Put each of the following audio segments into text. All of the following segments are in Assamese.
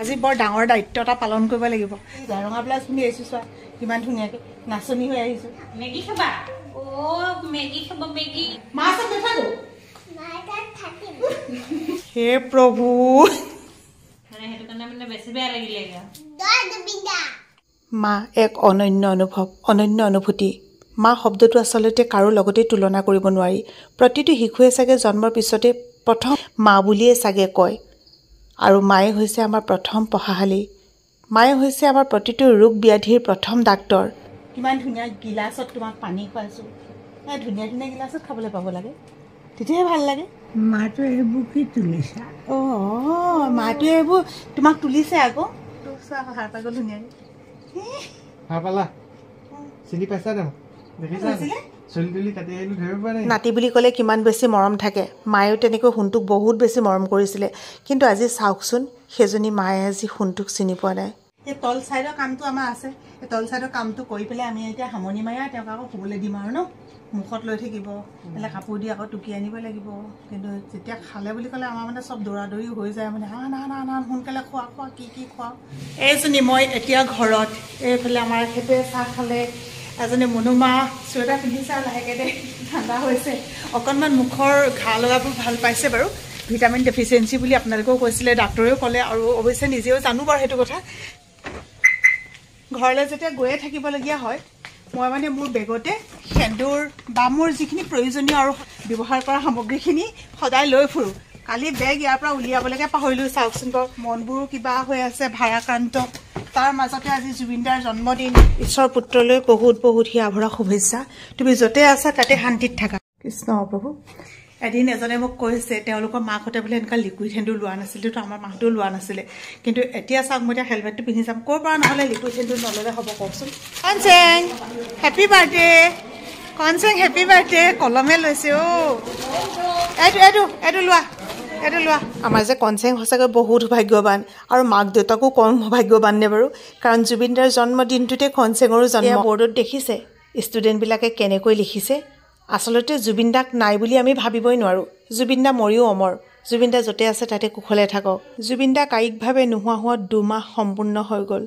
আজি বৰ ডাঙৰ দায়িত্ব এটা পালন কৰিব লাগিব। ৰঙা ব্লাউজ পিন্ধি আহিছো, চোৱা কিমান ধুনীয়াকে নাচনি হৈ আহিছো। মেগী খাবা? ও মেগী খাব, মেগী। মা চব নাথাকো, হে প্ৰভু, মানে সেইটো কাৰণে মানে বেছি বেয়া লাগিলে। মা এক অনন্য অনুভৱ, অনন্য অনুভূতি। মা শব্দটো আচলতে কাৰো লগতে তুলনা কৰিব নোৱাৰি। প্ৰতিটো শিশুৱে চাগে জন্মৰ পিছতে প্ৰথম মা বুলিয়ে চাগে কয়। আৰু মায়ে হৈছে আমাৰ প্ৰথম পঢ়াশালী। মায়ে হৈছে আমাৰ প্ৰতিটো ৰোগ ব্যাধিৰ প্ৰথম ডাক্তৰ। কিমান ধুনীয়া গিলাচত তোমাক পানী খুৱাইছোঁ। ধুনীয়া ধুনীয়া গিলাচত খাবলৈ পাব লাগে, তেতিয়াহে ভাল লাগে। মাটো এইবোৰ কি তুলিছা? অঁ মাটোৱে এইবোৰ তোমাক তুলিছে আকৌ। চোৱা আকৌ সাৰ পাই গ'ল ধুনীয়াকৈ। চিনি পাইছা ন? দেখিছা চুলি তুলি কাটি আহিলো, ধৰিব পৰা নাই। নাতি বুলি ক'লে কিমান বেছি মৰম থাকে। মায়েও তেনেকৈ সোণটোক বহুত বেছি মৰম কৰিছিলে। কিন্তু আজি চাওকচোন, সেইজনী মায়ে আজি সোণটোক চিনি পোৱা নাই। এই তল চাইডৰ কামটো আমাৰ আছে। এই তল চাইডৰ কামটো কৰি পেলাই আমি এতিয়া সামৰণি মাৰি তেওঁক আকৌ শুবলৈ দিম আৰু ন। মুখত লৈ থাকিব, এইফালে কাপোৰ দি আকৌ টুকি আনিব লাগিব। কিন্তু যেতিয়া খালে বুলি ক'লে আমাৰ মানে চব দৌৰা দৌৰি হৈ যায় মানে। না সোনকালে খোৱা খোৱা, কি কি খোৱা। এইজনী মই এতিয়া ঘৰত, এইফালে আমাৰ সেইটোৱে চাহ খালে। এজনী মনুমা চুৱেটাৰ পিন্ধিছে আৰু লাহেকৈ দে ঠাণ্ডা হৈছে। অকণমান মুখৰ ঘাঁ লগাবোৰ ভাল পাইছে বাৰু। ভিটামিন ডেফিচিয়েঞ্চি বুলি আপোনালোকেও কৈছিলে, ডাক্তৰেও ক'লে, আৰু অৱশ্যে নিজেও জানো বাৰু সেইটো কথা। ঘৰলৈ যেতিয়া গৈয়ে থাকিবলগীয়া হয়, মই মানে মোৰ বেগতে সেন্দুৰ বা মোৰ যিখিনি প্ৰয়োজনীয় আৰু ব্যৱহাৰ কৰা সামগ্ৰীখিনি সদায় লৈ ফুৰোঁ। কালি বেগ ইয়াৰ পৰা উলিয়াবলৈকে পাহৰিলোঁ। চাওকচোন বাৰু, মনবোৰো কিবা হৈ আছে, ভাৰাক্ৰান্ত। তাৰ মাজতে আজি জুবিনদাৰ জন্মদিন। ঈশ্বৰ পুত্ৰলৈ বহুত বহুত হিয়া ভৰা শুভেচ্ছা। তুমি য'তে আছা তাতে শান্তিত থাকা। কৃষ্ণ প্ৰভু। এদিন এজনে মোক কৈছে তেওঁলোকৰ মাকহঁতে বোলে এনেকুৱা লিকুইড সেন্দুৰ লোৱা নাছিলে, তো আমাৰ মাহঁতেও লোৱা নাছিলে। কিন্তু এতিয়া চাওক, মই এতিয়া হেলমেটটো পিন্ধি যাম, ক'ৰ পৰা নহ'লে লিকুইড সেন্দুৰ নল'লে হ'ব কওকচোন। Konseng happy birthday, Konseng happy birthday. কলমে লৈছে অ', এইটো লোৱা, এইটো লোৱা। আমাৰ যে কনচেং সঁচাকৈ বহুত ভাগ্যৱান, আৰু মাক দেউতাকো কম ভাগ্যৱান নে বাৰু। কাৰণ জুবিনদাৰ জন্মদিনটোতে কনচেঙৰো জন্ম। বৰ্ডত দেখিছে ষ্টুডেণ্টবিলাকে কেনেকৈ লিখিছে। আচলতে জুবিনদাক নাই বুলি আমি ভাবিবই নোৱাৰোঁ। জুবিনদা মৰিও অমৰ। জুবিনদা য'তে আছে তাতে কুশলে থাকক। জুবিনদা কায়িকভাৱে নোহোৱা হোৱাত 2 মাহ সম্পূৰ্ণ হৈ গ'ল।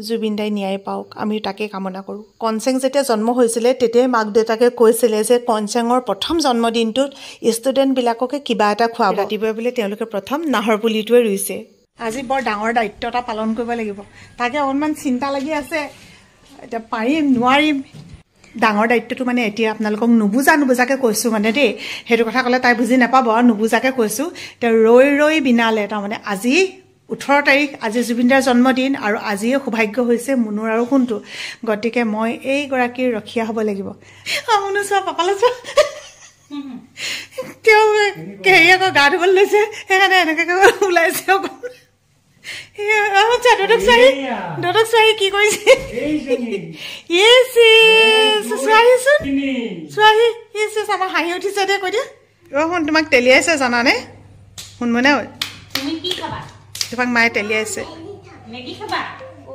জুবিনদাই ন্যায় পাওক, আমি তাকে কামনা কৰোঁ। কনচেং যেতিয়া জন্ম হৈছিলে তেতিয়াই মাক দেউতাকে কৈছিলে যে কনচেঙৰ প্ৰথম জন্মদিনটোত ষ্টুডেণ্টবিলাককে কিবা এটা খুৱাব। ৰাতিপুৱাই বোলে তেওঁলোকে প্ৰথম নাহৰ পুলিটোৱে ৰুইছে। আজি বৰ ডাঙৰ দায়িত্ব এটা পালন কৰিব লাগিব, তাকে অকণমান চিন্তা লাগি আছে। এতিয়া পাৰিম নোৱাৰিম। ডাঙৰ দায়িত্বটো মানে এতিয়া আপোনালোকক নুবুজাকৈ কৈছোঁ মানে দেই। সেইটো কথা ক'লে তাই বুজি নাপাব, আৰু নুবুজাকৈ কৈছোঁ। তেওঁ ৰৈ বিনালে, তাৰমানে আজি 18 তাৰিখ, আজি জুবিনদাৰ জন্মদিন, আৰু আজিয়ে সৌভাগ্য হৈছে মুনুৰ আৰু সোণটো। গতিকে মই এইগৰাকীৰ ৰখীয়া হ'ব লাগিব। মুনু চোৱা, পাপালৈ চোৱা, তেওঁ হেৰি আকৌ গা ধুবলৈ লৈছে, সেইকাৰণে এনেকৈ ওলাইছে অকণ। দদক চোৱাহি কি কৰিছে। চোৱাহি আমাৰ হাঁহি উঠিছে দে, কৈ দিয়া। শুন, তোমাক তেলিয়াইছে জানানে? শুন মানে তুমি কি খাবা? তোমাক মায়ে তেলিয়াইছে। মেগী খাবা? ও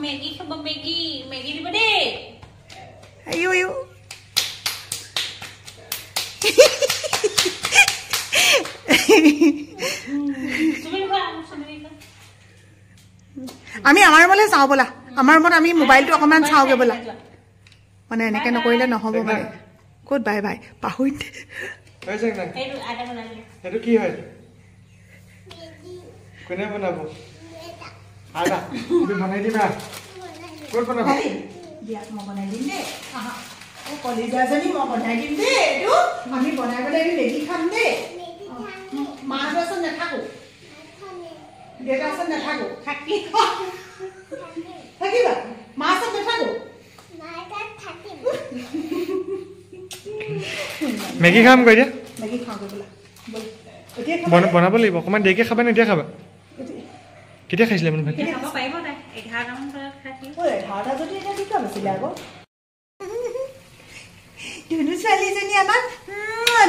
মেগী খাব, মেগী। মেগী দিব দেই। আইও আমি আমাৰ ৰুমলৈ যাওঁ ব'লা। আমাৰ ৰুমত আমি মোবাইলটো অকণমান চাওঁগৈ ব'লা। মানে এনেকৈ নকৰিলে নহ'ব মানে। ক'ত বাই বাই পাহৰি সেইটো কি হয়? কোনে বনাব? তুমি বনাই দিবা? ক'ত বনাব? দিয়াত মই বনাই দিম দেই। কলিজাজনী মই বনাই দিম দেই। এইটো আমি বনাই পেলাই মেগী খাম দেই। মাহঁতৰ ওচৰত নাথাকো, দেউতাৰ ওচৰত নাথাকো। থাকিবা মা ওচৰত নাথাকো। মেগী খাম কৈ দিয়া। মেগী খাওঁগৈ বোলা। বনাব লাগিব, অকণমান দেৰিকৈ খাবা নে এতিয়া খাবা? কেতিয়া খাইছিলে মানে? খাব পাৰিব তাই 11টামান বজাত খাইছিল। 11টা যদি এতিয়া কি কাম আছিলে আকৌ? ধুনু ছোৱালীজনী আমাক,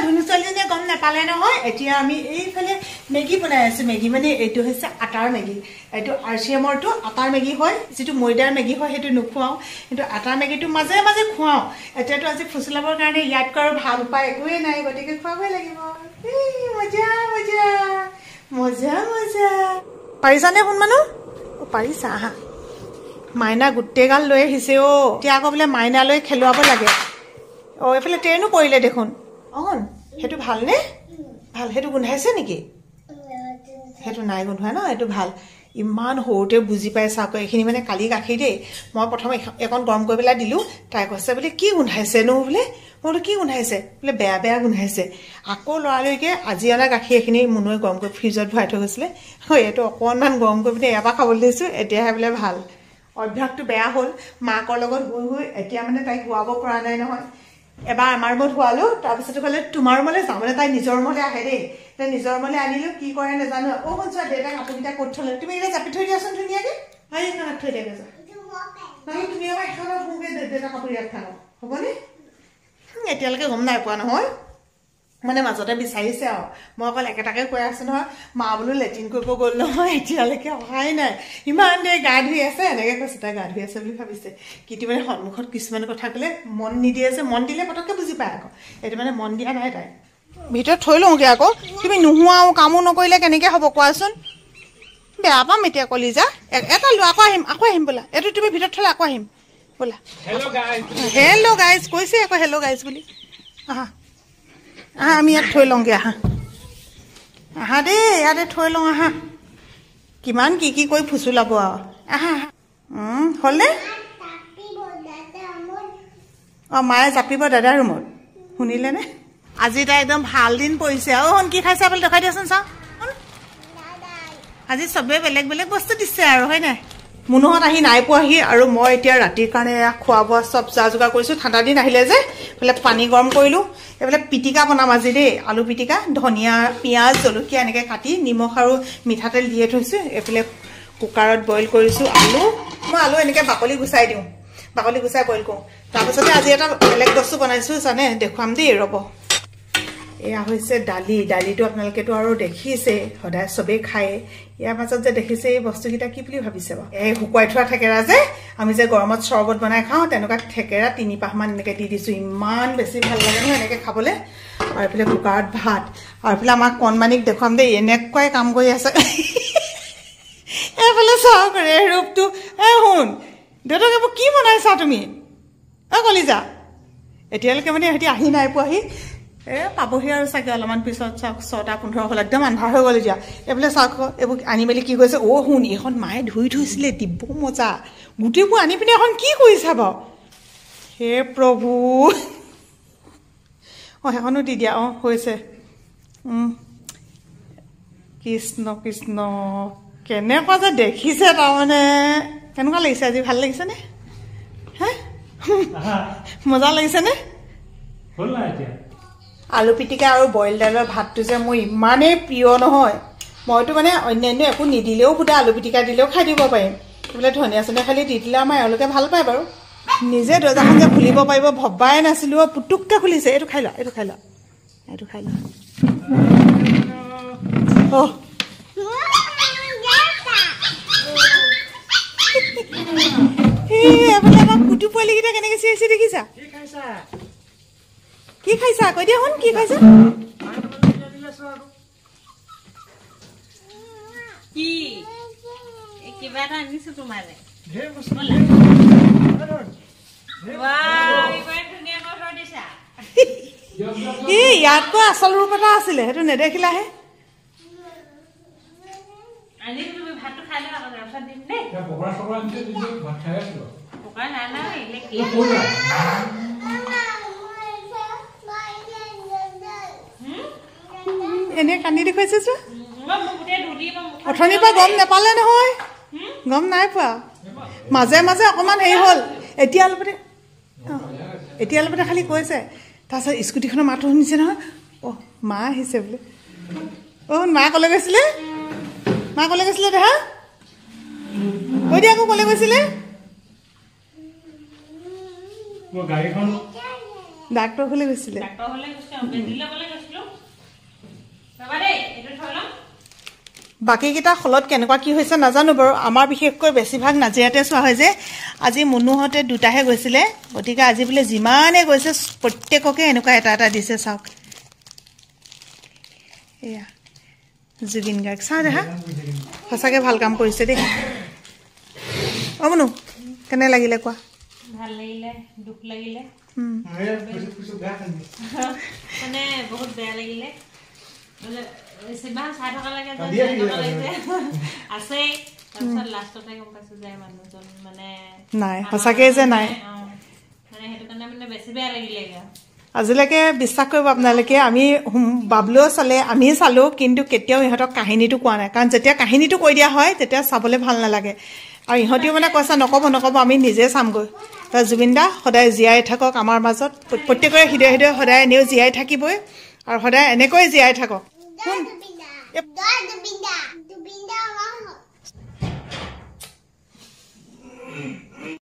ধুনু ছোৱালীজনীয়ে গম নাপালে নহয়। এতিয়া আমি এইফালে মেগী বনাই আছোঁ। মেগী মানে এইটো হৈছে আটাৰ মেগী। এইটো RCMৰটো আটাৰ মেগী হয়। যিটো ময়দাৰ মেগী হয় সেইটো নোখুৱাওঁ, কিন্তু আটাৰ মেগীটো মাজে মাজে খুৱাওঁ। এতিয়াতো আজি ফুচলাবৰ কাৰণে ইয়াতকৈ আৰু ভাল উপায় একোৱেই নাই, গতিকে খুৱাবই লাগিব। মজা মজা মজা মজা। পাৰিছানে শুন মানুহ পাৰিছা আহা মাইনা গোটেই গাল লৈ আহিছে এতিয়া আকৌ বোলে মাইনালৈ খেলুৱাব লাগে এইফালে ট্ৰেইনো পৰিলে দেখোন সেইটো ভালনে ভাল সেইটো গোন্ধাইছে নেকি সেইটো নাই গোন্ধোৱা ন এইটো ভাল ইমান সৰুতে বুজি পাইছা আকৌ এইখিনি মানে কালি গাখীৰ দেই মই প্ৰথমে এখন গৰম কৰি পেলাই দিলোঁ তাই কৈছে বোলে কি গোন্ধাইছেনো বোলে মই বোলো কি গোন্ধাইছে বোলে বেয়া বেয়া গোন্ধাইছে আকৌ লৰালৈকে আজি অনা গাখীৰ এইখিনি মুনুৱে গৰম কৰি ফ্ৰিজত ভৰাই থৈ গৈছিলে এইটো অকণমান গৰম কৰি পিনে এবাৰ খাবলৈ দিছোঁ এতিয়াহে বোলে ভাল অভ্যাসটো বেয়া হ'ল মাকৰ লগত শুই এতিয়া মানে তাইক শুৱাব পৰা নাই নহয় এবাৰ আমাৰ ৰুমত শুৱালোঁ তাৰপিছতে ক'লে তোমাৰ ৰুমলৈ যাওঁ মানে তাই নিজৰ ৰুমলৈ আহে দেই তাই নিজৰ ৰুমলৈ আনিলোঁ কি কৰে নাজানো চোৱা দেউতাক কাপোৰকেইটা ক'ত থ'লে তুমি এতিয়া জাপি থৈ দিয়াচোন ধুনীয়াকৈ এইখনত থৈ দিয়াগৈ যা নহয় তুমি আকৌ এখনত শুওঁগৈ দেউতাক কাপোৰ ইয়াত থাকক হ'বনে এতিয়ালৈকে গম নাই পোৱা নহয় মানে মাজতে বিচাৰিছে আৰু মই অকল একেটাকে কৈ আছোঁ নহয় মা বোলো লেট্ৰিন কৰিব গ'ল নহয় এতিয়ালৈকে অহাই নাই ইমান দেৰি গা ধুই আছে এনেকৈ কৈছে তাই গা ধুই আছে বুলি ভাবিছে কিন্তু মানে সন্মুখত কিছুমান কথা ক'লে মন নিদিয়ে যে মন দিলে পটককৈ বুজি পায় আকৌ এইটো মানে মন দিয়া নাই তাই ভিতৰত থৈ লওঁগৈ আকৌ তুমি নোহোৱাও কামো নকৰিলে কেনেকৈ হ'ব কোৱাচোন বেয়া পাম এতিয়া কলিজা এটা লোৱা আকৌ আহিম বোলা এইটো তুমি ভিতৰত থ'লে আকৌ আহিম বোলা হেল্ল' গাইজ কৈছে আকৌ হেল্ল' গাইজ বুলি আহা আহা আমি ইয়াত থৈ লওঁগৈ আহা দেই ইয়াতে থৈ লওঁ আহা কিমান কি কি কৰি ফুচুলাব আৰু আহা হ'লনে মায়ে জাপিব দাদাৰ ৰুমত শুনিলেনে আজি তাই একদম ভাল দিন পৰিছে শুন কি খাইছা বুলি দেখাই দিয়াচোন চাওঁ আজি চবেই বেলেগ বেলেগ বস্তু দিছে আৰু হয় নাই মুনুহঁত আহি নাই পোৱাহি আৰু মই এতিয়া ৰাতিৰ কাৰণে খোৱা বোৱা চব যা যোগাৰ কৰিছোঁ ঠাণ্ডা দিন আহিলে যে এইফালে পানী গৰম কৰিলোঁ এইফালে পিটিকা বনাম আজি দেই আলু পিটিকা ধনিয়া পিঁয়াজ জলকীয়া এনেকৈ কাটি নিমখ আৰু মিঠাতেল দিয়ে থৈছোঁ এইফালে কুকাৰত বইল কৰিছোঁ আলু মই আলু এনেকৈ বাকলি গুচাই দিওঁ বাকলি গুচাই বইল কৰোঁ তাৰপিছতে আজি এটা বেলেগ বস্তু বনাইছোঁ জানে দেখুৱাম দেই ৰ'ব এয়া হৈছে দালিটো আপোনালোকেতো আৰু দেখিছে সদায় চবেই খায় ইয়াৰ মাজত যে দেখিছে এই বস্তুকেইটা কি বুলি ভাবিছে বাৰু এই শুকুৱাই থোৱা থেকেৰা যে আমি যে গৰমত চৰ্বত বনাই খাওঁ তেনেকুৱা থেকেৰা 3 পাহমান এনেকৈ দি দিছোঁ ইমান বেছি ভাল লাগে নহয় এনেকৈ খাবলৈ আৰু এইফালে কুকাৰত ভাত আৰু এইফালে আমাক কণমানিক দেখুৱাম দেই এনেকুৱাই কাম কৰি আছে এইফালে চাওক ৰূপটো শুন দেউতাক এইবোৰ কি বনাইছা তুমি কলিজা এতিয়ালৈকে মানে সিহঁতি আহি নাই পোৱাহি পাবহি আৰু চাগে অলপমান পিছত চাওক 6:15 হ'ল একদম আন্ধাৰ হৈ গ'ল এতিয়া এইফালে চাওক এইবোৰ আনি মেলি কি কৈছে শুন এইখন মায়ে ধুই থৈছিলে দিব মজা গোটেইবোৰ আনি পিনে এখন কি কৰিছা বাৰু হে প্ৰভু সেইখনো দি দিয়া হৈছে কৃষ্ণ কৃষ্ণ কেনেকুৱা যে দেখিছে তাৰমানে কেনেকুৱা লাগিছে আজি ভাল লাগিছেনে হে মজা লাগিছেনে আলু পিটিকা আৰু বইল দাইলৰ ভাতটো যে মোৰ ইমানেই প্ৰিয় নহয় মইতো মানে অন্যান্য একো নিদিলেও বোধে আলু পিটিকা দিলেও খাই দিব পাৰিম বোলে ধনিয়া চনিয়া খালি দি দিলে আমাৰ এওঁলোকে ভাল পায় বাৰু নিজে দৰ্জাখন যে খুলিব পাৰিব ভবাই নাছিলোঁ পুতুককৈ খুলিছে এইটো খাই লোৱা এইফালে আমাৰ কুটু পোৱালিকেইটা কেনেকৈ চিৰিছে দেখিছা কি খাইছা কৈ দিয়া শুন কি খাইছা কি কিবা এটা আনিছো তোমালে ইয়াতকৈ আচল ৰূপ এটা আছিলে সেইটো নেদেখিলাহে এনে কান্দি দেখুৱাইছে চোৱা অথনিৰ পৰা গম নাপালে নহয় গম নাই পোৱা মাজে মাজে অকণমান হেৰি হ'ল এতিয়া অলপতে খালি কৈছে তাৰপিছত স্কুটিখনৰ মাতটো শুনিছে নহয় মা আহিছে বোলে মা ক'লৈ গৈছিলে দেহা কৈ দিয়া আকৌ ক'লৈ গৈছিলে ডাক্তৰ ঘৰলৈ গৈছিলে বাকীকেইটা হলত কেনেকুৱা কি হৈছে নাজানো বাৰু আমাৰ বিশেষকৈ বেছিভাগ নাজিৰাতে চোৱা হয় যে আজি মুনুহঁতে 2টাহে গৈছিলে গতিকে আজি বোলে যিমানে গৈছে প্ৰত্যেককে এনেকুৱা এটা এটা দিছে চাওক এয়া জুবিন গাৰ্গ চাওঁ দেখা সঁচাকৈ ভাল কাম কৰিছে দেই অ' মনু কেনে লাগিলে কোৱা ভাল লাগিলে দুখ লাগিলে মানে বহুত বেয়া লাগিলে চিনেমাখন চাই থকা লাগে আছেই তাৰপিছত লাষ্টতে গম পাইছো যে মানুহজন মানে নাই সঁচাকৈ যে নাই মানে সেইটো কাৰণে মানে বেছি বেয়া লাগিলে আজিলৈকে বিশ্বাস কৰিব আপোনালোকে আমি বাবলুও চালে আমি চালোঁ কিন্তু কেতিয়াও ইহঁতক কাহিনীটো কোৱা নাই কাৰণ যেতিয়া কাহিনীটো কৈ দিয়া হয় তেতিয়া চাবলৈ ভাল নালাগে আৰু ইহঁতিও মানে কৈছা নক'ব আমি নিজে চামগৈ তাৰ জুবিন দা সদায় জীয়াই থাকক আমাৰ মাজত প্ৰত্যেকৰে হৃদয়ে হৃদয়ে সদায় এনেও জীয়াই থাকিবই আৰু সদায় এনেকৈ জীয়াই থাকক